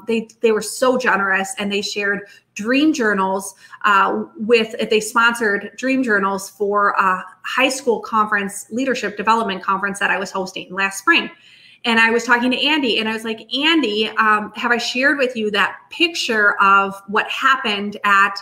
they were so generous, and they shared dream journals they sponsored dream journals for a high school conference, leadership development conference that I was hosting last spring. And I was talking to Andy, and I was like, Andy, have I shared with you that picture of what happened at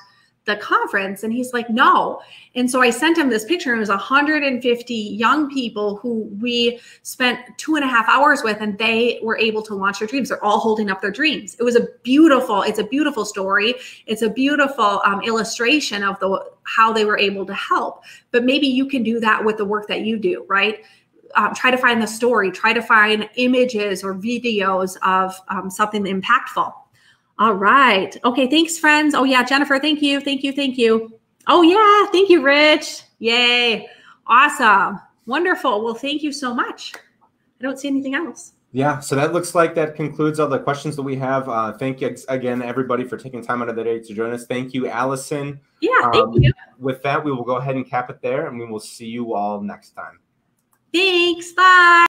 the conference? And he's like, no. And so I sent him this picture, and it was 150 young people who we spent 2.5 hours with, and they were able to launch their dreams. They're all holding up their dreams. It's a beautiful story. It's a beautiful illustration of how they were able to help. But maybe you can do that with the work that you do, right? Try to find the story, try to find images or videos of something impactful. All right. Okay. Thanks, friends. Oh yeah, Jennifer. Thank you. Thank you. Thank you. Oh yeah. Thank you, Rich. Yay. Awesome. Wonderful. Well, thank you so much. I don't see anything else. Yeah. So that looks like that concludes all the questions that we have. Thank you again, everybody, for taking time out of the day to join us. Thank you, Allison. Yeah. Thank you. With that, we will go ahead and cap it there, and we will see you all next time. Thanks. Bye.